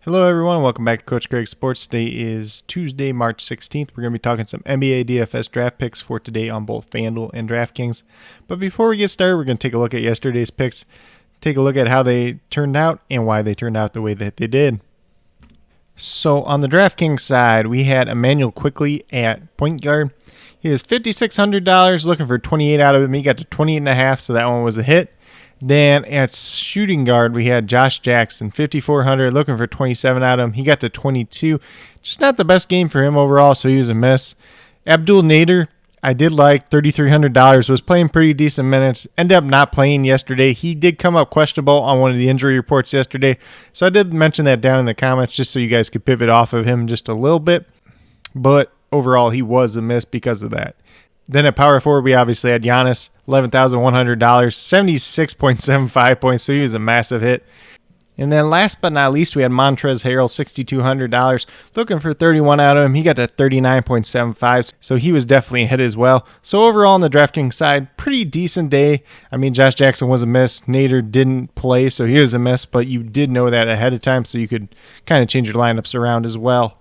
Hello everyone, welcome back to Coach Craig Sports. Today is Tuesday, March 16th. We're going to be talking some NBA DFS draft picks for today on both FanDuel and Draft Kings. But before we get started, we're going to take a look at yesterday's picks, take a look at how they turned out and why they turned out the way that they did. So on the DraftKings side, we had Emmanuel Quickley at point guard. He was $5,600, looking for 28 out of him. He got to 28.5, so that one was a hit. Then at shooting guard, we had Josh Jackson, $5,400, looking for 27 out of him. He got to 22. Just not the best game for him overall, so he was a miss. Abdul Nader, I did like, $3,300, was playing pretty decent minutes. Ended up not playing yesterday. He did come up questionable on one of the injury reports yesterday, so I did mention that down in the comments just so you guys could pivot off of him just a little bit. But overall, he was a miss because of that. Then at power forward, we obviously had Giannis, $11,100, 76.75 points, so he was a massive hit. And then last but not least, we had Montrezl Harrell, $6,200, looking for 31 out of him. He got to 39.75, so he was definitely a hit as well. So overall on the DraftKings side, pretty decent day. I mean, Josh Jackson was a miss. Nader didn't play, so he was a miss, but you did know that ahead of time, so you could kind of change your lineups around as well.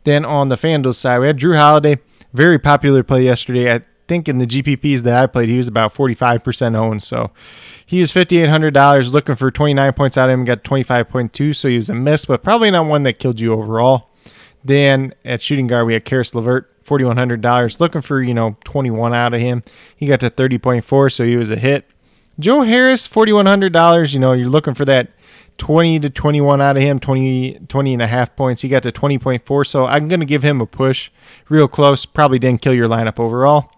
Then on the FanDuel side, we had Drew Holiday. Very popular play yesterday. I think in the GPPs that I played, he was about 45% owned. So he was $5,800, looking for 29 points out of him, got 25.2. So he was a miss, but probably not one that killed you overall. Then at shooting guard, we had Karis LeVert, $4,100, looking for 21 out of him. He got to 30.4, so he was a hit. Joe Harris, $4,100. You're looking for that 20 to 21 out of him, 20 and a half points. He got to 20.4, so I'm going to give him a push. Real close, probably didn't kill your lineup overall.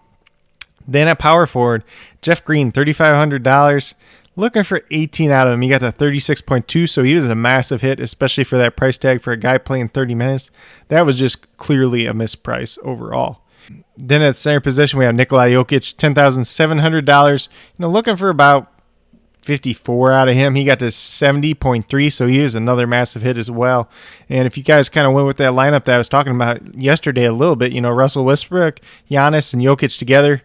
Then at power forward, Jeff Green, $3,500, looking for 18 out of him. He got to 36.2, so he was a massive hit, especially for that price tag for a guy playing 30 minutes. That was just clearly a misprice overall. Then at center position, we have Nikola Jokic, $10,700, looking for about 54 out of him. He got to 70.3, so he is another massive hit as well. And if you guys kind of went with that lineup that I was talking about yesterday a little bit, Russell Westbrook, Giannis, and Jokic together,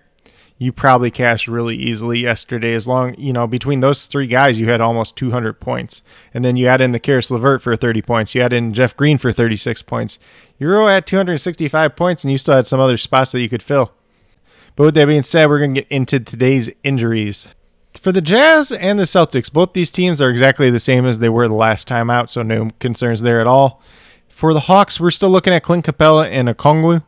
you probably cashed really easily yesterday. As long, between those three guys, you had almost 200 points. And then you add in the Karis LeVert for 30 points. You add in Jeff Green for 36 points. You're at 265 points, and you still had some other spots that you could fill. But with that being said, we're going to get into today's injuries. For the Jazz and the Celtics, both these teams are exactly the same as they were the last time out, so no concerns there at all. For the Hawks, we're still looking at Clint Capella and Okongwu.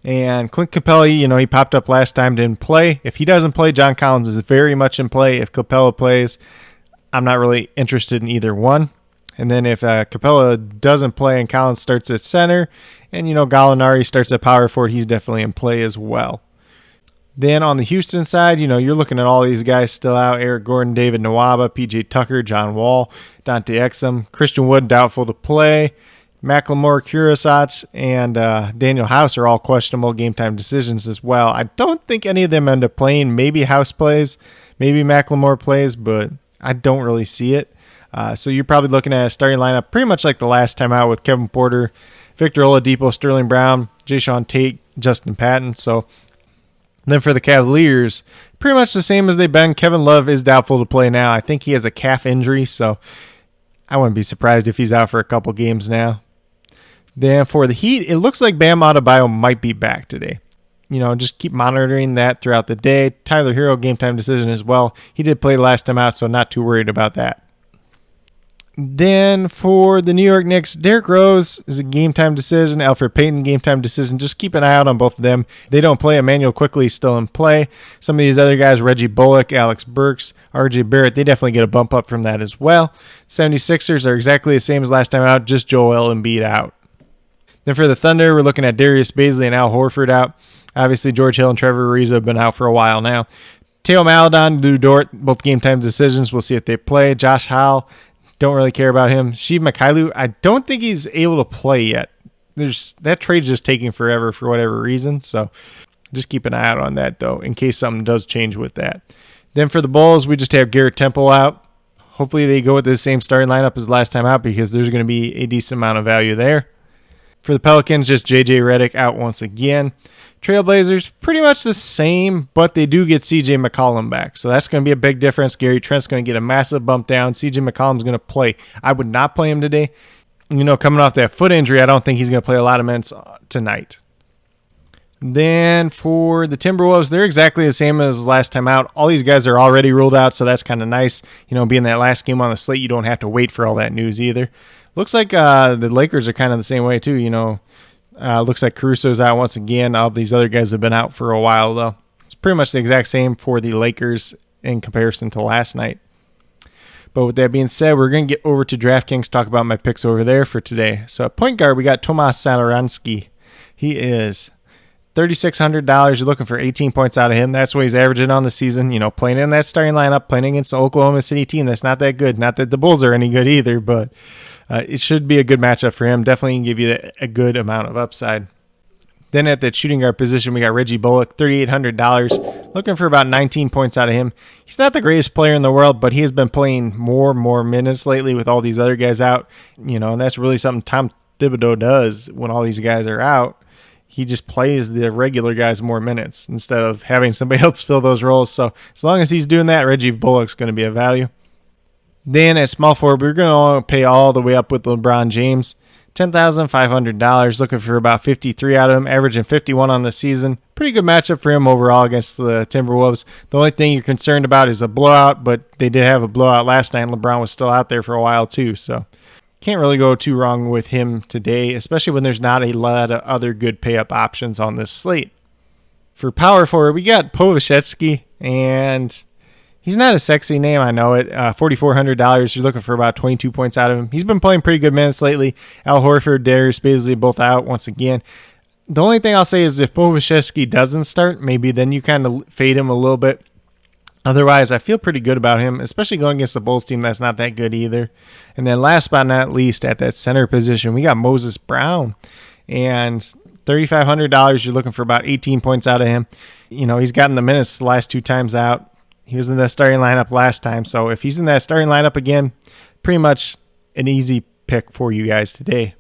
And Clint Capella, he popped up last time, didn't play. If he doesn't play, John Collins is very much in play. If Capella plays, I'm not really interested in either one. And then if Capella doesn't play and Collins starts at center, and Gallinari starts at power forward, he's definitely in play as well. Then on the Houston side, you're looking at all these guys still out. Eric Gordon, David Nwaba, P.J. Tucker, John Wall, Dante Exum, Christian Wood doubtful to play. Macklemore, Kurasach, and Daniel House are all questionable game time decisions as well. I don't think any of them end up playing. Maybe House plays, maybe Macklemore plays, but I don't really see it. So you're probably looking at a starting lineup pretty much like the last time out with Kevin Porter, Victor Oladipo, Sterling Brown, Jayshawn Tate, Justin Patton. So then for the Cavaliers, pretty much the same as they've been. Kevin Love is doubtful to play now. I think he has a calf injury, so I wouldn't be surprised if he's out for a couple games now. Then for the Heat, it looks like Bam Adebayo might be back today. Just keep monitoring that throughout the day. Tyler Hero, game time decision as well. He did play last time out, so not too worried about that. Then for the New York Knicks, Derrick Rose is a game time decision. Elfrid Payton, game time decision. Just keep an eye out on both of them. If they don't play, Emmanuel Quickley still in play. Some of these other guys, Reggie Bullock, Alex Burks, RJ Barrett, they definitely get a bump up from that as well. 76ers are exactly the same as last time out, just Joel Embiid out. Then for the Thunder, we're looking at Darius Bazley and Al Horford out. Obviously, George Hill and Trevor Ariza have been out for a while now. Theo Maledon, Lou Dort, both game time decisions. We'll see if they play. Josh Howell, don't really care about him. Sheev Mikhailiuk, I don't think he's able to play yet. That trade's just taking forever for whatever reason. So just keep an eye out on that, though, in case something does change with that. Then for the Bulls, we just have Garrett Temple out. Hopefully they go with the same starting lineup as last time out because there's going to be a decent amount of value there. For the Pelicans, just J.J. Redick out once again. Trailblazers, pretty much the same, but they do get C.J. McCollum back. So that's going to be a big difference. Gary Trent's going to get a massive bump down. C.J. McCollum's going to play. I would not play him today. coming off that foot injury, I don't think he's going to play a lot of minutes tonight. Then for the Timberwolves, they're exactly the same as last time out. All these guys are already ruled out, so that's kind of nice. Being that last game on the slate, you don't have to wait for all that news either. Looks like the Lakers are kind of the same way too. Looks like Caruso's out once again. All these other guys have been out for a while though. It's pretty much the exact same for the Lakers in comparison to last night. But with that being said, we're going to get over to DraftKings, talk about my picks over there for today. So at point guard, we got Tomas Satoransky. He is $3,600. You're looking for 18 points out of him. That's what he's averaging on the season. Playing in that starting lineup, playing against the Oklahoma City team that's not that good. Not that the Bulls are any good either, but it should be a good matchup for him. Definitely can give you a good amount of upside. Then at that shooting guard position, we got Reggie Bullock, $3,800. Looking for about 19 points out of him. He's not the greatest player in the world, but he has been playing more minutes lately with all these other guys out. And that's really something Tom Thibodeau does when all these guys are out. He just plays the regular guys more minutes instead of having somebody else fill those roles. So as long as he's doing that, Reggie Bullock's going to be a value. Then at small forward, we're going to pay all the way up with LeBron James. $10,500, looking for about 53 out of him, averaging 51 on the season. Pretty good matchup for him overall against the Timberwolves. The only thing you're concerned about is a blowout, but they did have a blowout last night, and LeBron was still out there for a while too. So can't really go too wrong with him today, especially when there's not a lot of other good pay-up options on this slate. For power forward, we got Povashetsky, and he's not a sexy name, I know it. $4,400. You're looking for about 22 points out of him. He's been playing pretty good minutes lately. Al Horford, Darius Bazley, both out once again. The only thing I'll say is if Povashetsky doesn't start, maybe then you kind of fade him a little bit. Otherwise, I feel pretty good about him, especially going against the Bulls team that's not that good either. And then last but not least, at that center position, we got Moses Brown. And $3,500, you're looking for about 18 points out of him. He's gotten the minutes the last two times out. He was in the starting lineup last time, so if he's in that starting lineup again, pretty much an easy pick for you guys today.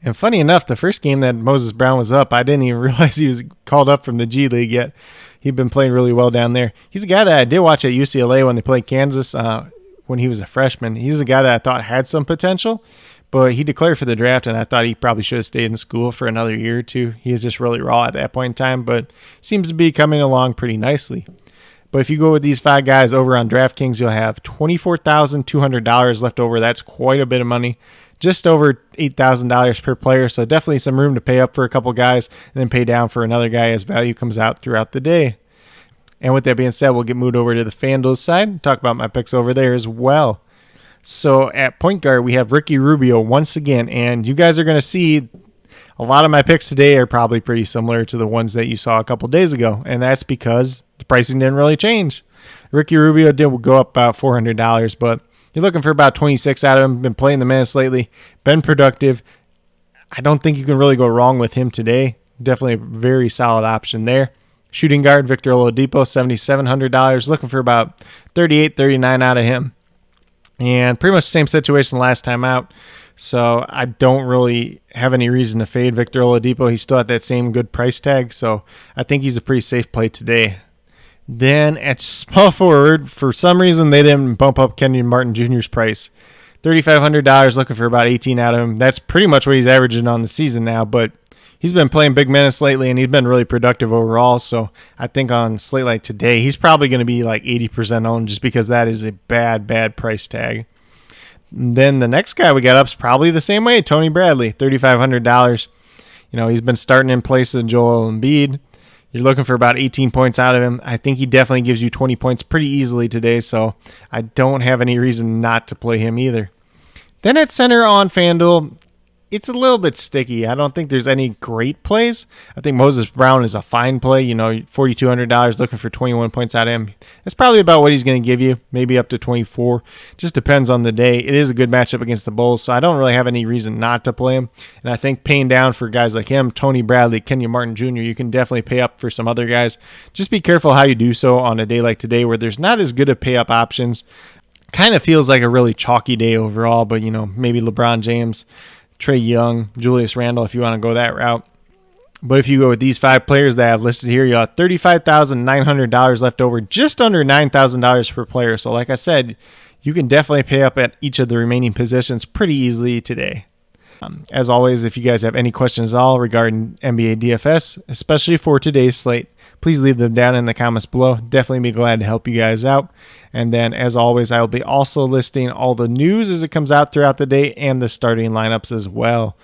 And funny enough, the first game that Moses Brown was up, I didn't even realize he was called up from the G League yet. He'd been playing really well down there. He's a guy that I did watch at UCLA when they played Kansas when he was a freshman. He's a guy that I thought had some potential, but he declared for the draft, and I thought he probably should have stayed in school for another year or two. He was just really raw at that point in time, but seems to be coming along pretty nicely. But if you go with these five guys over on DraftKings, you'll have $24,200 left over. That's quite a bit of money. Just over $8,000 per player, so definitely some room to pay up for a couple guys and then pay down for another guy as value comes out throughout the day. And with that being said, we'll get moved over to the FanDuel side and talk about my picks over there as well. So at point guard, we have Ricky Rubio once again, and you guys are going to see a lot of my picks today are probably pretty similar to the ones that you saw a couple days ago, and that's because the pricing didn't really change. Ricky Rubio did go up about $400, but you're looking for about 26 out of him. Been playing the minutes lately. Been productive. I don't think you can really go wrong with him today. Definitely a very solid option there. Shooting guard, Victor Oladipo, $7,700. Looking for about 38, 39 out of him. And pretty much the same situation last time out. So I don't really have any reason to fade Victor Oladipo. He's still at that same good price tag. So I think he's a pretty safe play today. Then at small forward, for some reason they didn't bump up Kenyon Martin Jr.'s price. $3,500, looking for about 18 out of him. That's pretty much what he's averaging on the season now, but he's been playing big minutes lately, and he's been really productive overall. So I think on slate like today, he's probably going to be like 80% owned just because that is a bad price tag. Then the next guy we got up is probably the same way, Tony Bradley, $3,500. He's been starting in place of Joel Embiid. You're looking for about 18 points out of him. I think he definitely gives you 20 points pretty easily today, so I don't have any reason not to play him either. Then at center on FanDuel, it's a little bit sticky. I don't think there's any great plays. I think Moses Brown is a fine play. $4,200, looking for 21 points out of him. That's probably about what he's going to give you, maybe up to 24. Just depends on the day. It is a good matchup against the Bulls, so I don't really have any reason not to play him. And I think paying down for guys like him, Tony Bradley, Kenyon Martin Jr., you can definitely pay up for some other guys. Just be careful how you do so on a day like today where there's not as good of pay up options. Kind of feels like a really chalky day overall, but maybe LeBron James, Trae Young, Julius Randle, if you want to go that route. But if you go with these five players that I have listed here, you'll have $35,900 left over, just under $9,000 per player. So like I said, you can definitely pay up at each of the remaining positions pretty easily today. As always, if you guys have any questions at all regarding NBA DFS, especially for today's slate, please leave them down in the comments below. Definitely be glad to help you guys out. And then, as always, I will be also listing all the news as it comes out throughout the day and the starting lineups as well.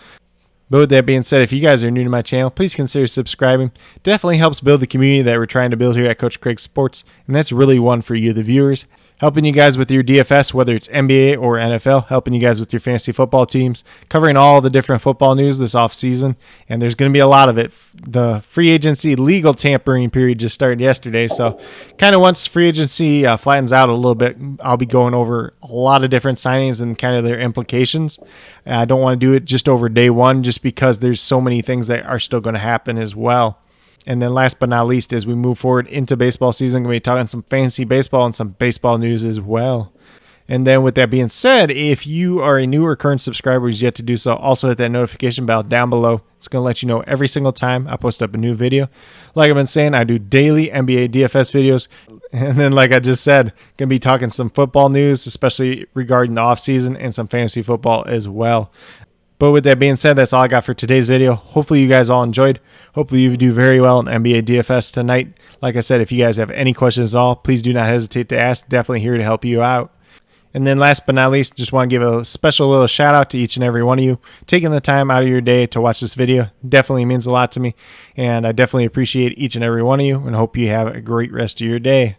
But with that being said, if you guys are new to my channel, please consider subscribing. Definitely helps build the community that we're trying to build here at Coach Craig Sports, and that's really one for you, the viewers. Helping you guys with your DFS, whether it's NBA or NFL, helping you guys with your fantasy football teams, covering all the different football news this offseason, and there's going to be a lot of it. The free agency legal tampering period just started yesterday, so kind of once free agency flattens out a little bit, I'll be going over a lot of different signings and kind of their implications. I don't want to do it just over day one just because there's so many things that are still going to happen as well. And then last but not least, as we move forward into baseball season, we're going to be talking some fantasy baseball and some baseball news as well. And then with that being said, if you are a new or current subscriber who's yet to do so, also hit that notification bell down below. It's going to let you know every single time I post up a new video. Like I've been saying, I do daily NBA DFS videos. And then like I just said, going to be talking some football news, especially regarding the offseason, and some fantasy football as well. But with that being said, that's all I got for today's video. Hopefully you guys all enjoyed. Hopefully you do very well in NBA DFS tonight. Like I said, if you guys have any questions at all, please do not hesitate to ask. Definitely here to help you out. And then last but not least, just want to give a special little shout out to each and every one of you taking the time out of your day to watch this video. Definitely means a lot to me, and I definitely appreciate each and every one of you, and hope you have a great rest of your day.